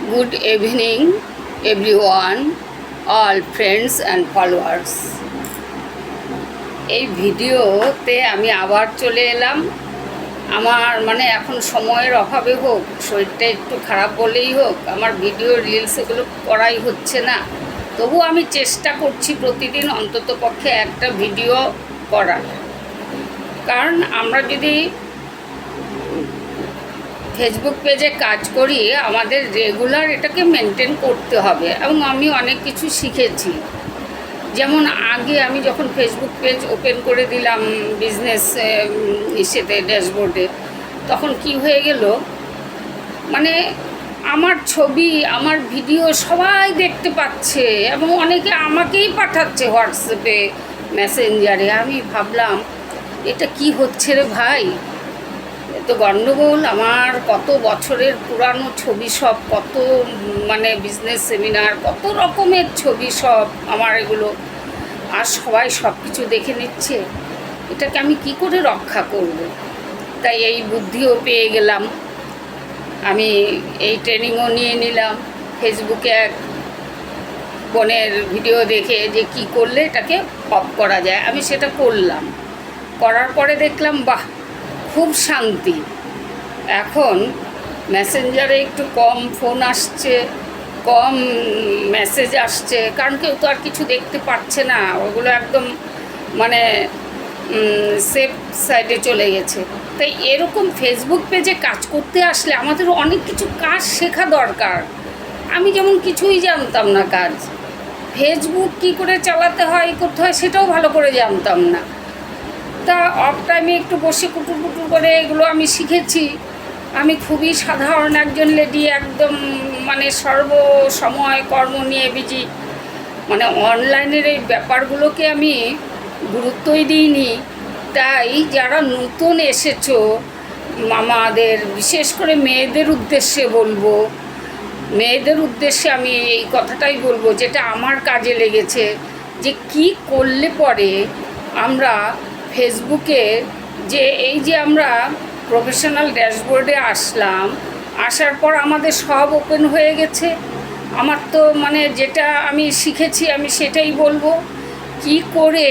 Good evening, everyone, all friends and followers. এই ভিডিওতে আমি আবার চলে এলাম। আমার এখন সময়ের অভাবে হোক, শরীরটা একটু খারাপ বলেই হোক, আমার ভিডিও রিলস এগুলো করাই হচ্ছে না। তবু আমি চেষ্টা করছি প্রতিদিন অন্ততপক্ষে একটা ভিডিও করার। কারণ আমরা যদি ফেসবুক পেজে কাজ করি, আমাদের রেগুলার এটাকে মেনটেন করতে হবে। এবং আমি অনেক কিছু শিখেছি। যেমন আগে আমি যখন ফেসবুক পেজ ওপেন করে দিলাম বিজনেস ইসেতে ড্যাশবোর্ডে, তখন কি হয়ে গেল, আমার ছবি, আমার ভিডিও সবাই দেখতে পাচ্ছে এবং অনেকে আমাকেই পাঠাচ্ছে হোয়াটসঅ্যাপে, মেসেঞ্জারে। আমি ভাবলাম এটা কি হচ্ছে রে ভাই, তো গণ্ডগোল। আমার কত বছরের পুরানো ছবি সব, কত বিজনেস সেমিনার, কত রকমের ছবি সব আমার এগুলো, আর সবাই সব কিছু দেখে নিচ্ছে। এটাকে আমি কি করে রক্ষা করব? তাই এই বুদ্ধিও পেয়ে গেলাম, আমি এই ট্রেনিংও নিয়ে নিলাম। ফেসবুকে এক বোনের ভিডিও দেখে যে কি করলে এটাকে অফ করা যায়, আমি সেটা করলাম। করার পরে দেখলাম বাহ, খুব শান্তি। এখন মেসেঞ্জারে একটু কম ফোন আসছে, কম মেসেজ আসছে, কারণ কেউ তো আর কিছু দেখতে পাচ্ছে না, ওগুলো একদম সেফ সাইডে চলে গেছে। তাই এরকম ফেসবুক পেজে কাজ করতে আসলে আমাদের অনেক কিছু কাজ শেখা দরকার। আমি যেমন কিছুই জানতাম না কাজ, ফেসবুক কি করে চালাতে হয়, করতে হয় সেটাও ভালো করে জানতাম না। তা অফ টাইমে একটু বসে কুটুর কুটুর করে এগুলো আমি শিখেছি। আমি খুবই সাধারণ একজন লেডি, একদম সর্বসময় কর্ম নিয়ে বিজি। অনলাইনের এই ব্যাপারগুলোকে আমি গুরুত্বই দিইনি। তাই যারা নতুন এসেছো, আমাদের বিশেষ করে মেয়েদের উদ্দেশ্যে বলবো, মেয়েদের উদ্দেশ্যে আমি এই কথাটাই বলবো, যেটা আমার কাজে লেগেছে, যে কি করলে পরে আমরা ফেসবুকে এই যে আমরা প্রফেশনাল ড্যাশবোর্ডে আসলাম, আসার পর আমাদের সব ওপেন হয়ে গেছে। আমার তো যেটা আমি শিখেছি আমি সেটাই বলবো। কি করে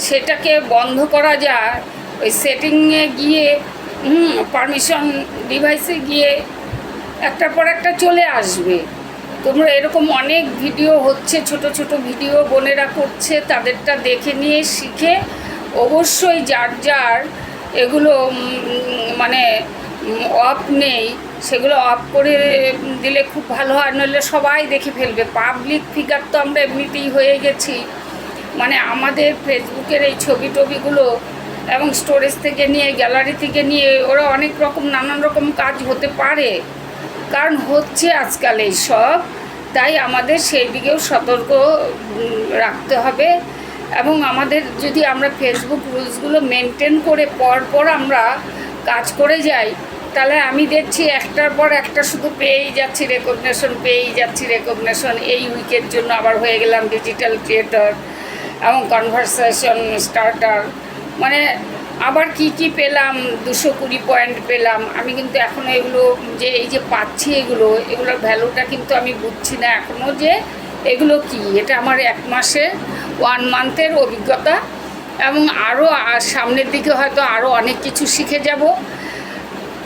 সেটাকে বন্ধ করা যায়, ওই সেটিংয়ে গিয়ে পারমিশন ডিভাইসে গিয়ে একটার পর একটা চলে আসবে। তোমরা এরকম অনেক ভিডিও হচ্ছে, ছোট ছোট ভিডিও বোনেরা করছে, তাদেরটা দেখে নিয়ে শিখে অবশ্যই যার যার এগুলো অফ নেই সেগুলো অফ করে দিলে খুব ভালো হয়, নইলে সবাই দেখে ফেলবে। পাবলিক ফিগার তো আমরা এমনিতেই হয়ে গেছি। আমাদের ফেসবুকের এই ছবি টবিগুলো এবং স্টোরেজ থেকে নিয়ে, গ্যালারি থেকে নিয়ে, ওরা অনেক রকম নানান রকম কাজ হতে পারে, কারণ হচ্ছে আজকাল এই সব। তাই আমাদের সেই দিকেও সতর্ক রাখতে হবে। এবং আমাদের যদি আমরা ফেসবুক রুলসগুলো মেনটেন করে পরপর আমরা কাজ করে যাই, তাহলে আমি দেখছি একটার পর একটা শুধু পেয়েই যাচ্ছি রেকগনেশন। এই উইকের জন্য আবার হয়ে গেলাম ডিজিটাল ক্রিয়েটর এবং কনভারসেশন স্টার্টার, আবার কি পেলাম, 220 পয়েন্ট পেলাম। আমি কিন্তু এখনও এগুলো এই যে পাচ্ছি, এগুলোর ভ্যালুটা কিন্তু আমি বুঝছি না এখনও, যে এগুলো কি। এটা আমার 1 মান্থের অভিজ্ঞতা, এবং আরও সামনের দিকে হয়তো আরও অনেক কিছু শিখে যাব।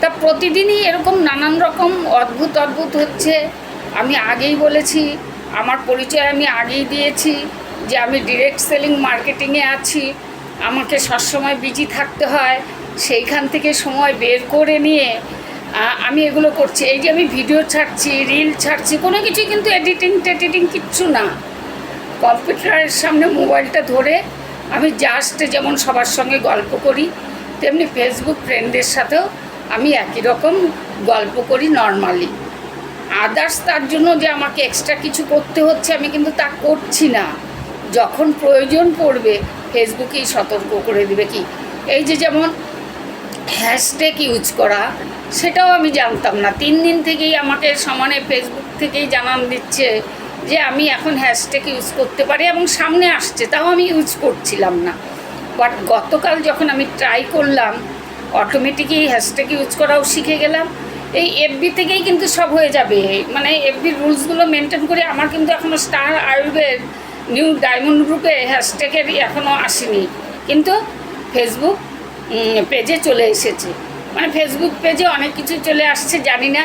তা প্রতিদিনই এরকম নানান রকম অদ্ভুত হচ্ছে। আমি আগেই বলেছি, আমার পরিচয় আমি আগেই দিয়েছি, যে আমি ডিরেক্ট সেলিং মার্কেটিংয়ে আছি। আমাকে সবসময় বিজি থাকতে হয়, সেইখান থেকে সময় বের করে নিয়ে আমি এগুলো করছি। এই যে আমি ভিডিও ছাড়ছি, রিল ছাড়ছি, কোনো কিছুই কিন্তু এডিটিং কিচ্ছু না। কম্পিউটারের সামনে মোবাইলটা ধরে আমি জাস্ট যেমন সবার সঙ্গে গল্প করি, তেমনি ফেসবুক ফ্রেন্ডদের সাথেও আমি একই রকম গল্প করি নর্মালি। আদার্স তার জন্য যে আমাকে এক্সট্রা কিছু করতে হচ্ছে, আমি কিন্তু তা করছি না। যখন প্রয়োজন পড়বে ফেসবুকেই সতর্ক করে দেবে। কি এই যে যেমন হ্যাশট্যাগ ইউজ করা, সেটাও আমি জানতাম না। 3 দিন থেকেই আমাকে সমানে ফেসবুক থেকেই জানান দিচ্ছে যে আমি এখন হ্যাশট্যাগ ইউজ করতে পারি, এবং সামনে আসছে, তাও আমি ইউজ করছিলাম না। বাট গতকাল যখন আমি ট্রাই করলাম, অটোমেটিকই হ্যাশট্যাগ ইউজ করাও শিখে গেলাম, এই এফবি থেকেই কিন্তু সব হয়ে যাবে, মানে এফবি রুলসগুলো মেনটেন করে। আমার কিন্তু এখনও স্টার আয়ুর্বেদ নিউ ডায়মন্ড গ্রুপে হ্যাশট্যাগের এখনও আসেনি, কিন্তু ফেসবুক পেজে চলে এসেছে। মানে ফেসবুক পেজে অনেক কিছু চলে আসছে, জানি না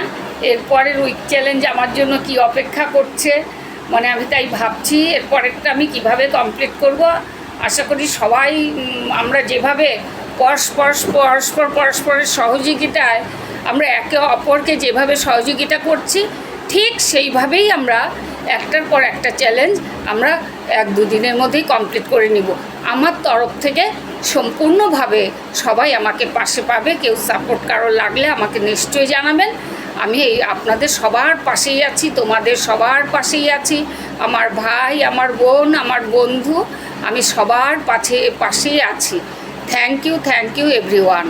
এরপরের উইক চ্যালেঞ্জ আমার জন্য কি অপেক্ষা করছে। মানে আমি তাই ভাবছি এরপরেরটা আমি কিভাবে কমপ্লিট করব। আশা করি সবাই আমরা যেভাবে পরস্পরের সহযোগিতায় আমরা একে অপরকে যেভাবে সহযোগিতা করছি, ঠিক সেইভাবেই আমরা একটার পর একটা চ্যালেঞ্জ আমরা 1-2 দিনের মধ্যেই কমপ্লিট করে নিব। আমার তরফ থেকে সম্পূর্ণভাবে সবাই আমাকে পাশে পাবে। কেউ সাপোর্ট কারো লাগলে আমাকে নিশ্চয়ই জানাবেন। আমি এই আপনাদের সবার পাশেই আছি, তোমাদের সবার পাশেই আছি। আমার ভাই, আমার বোন, আমার বন্ধু, আমি সবার পাশেই আছি। Thank you everyone.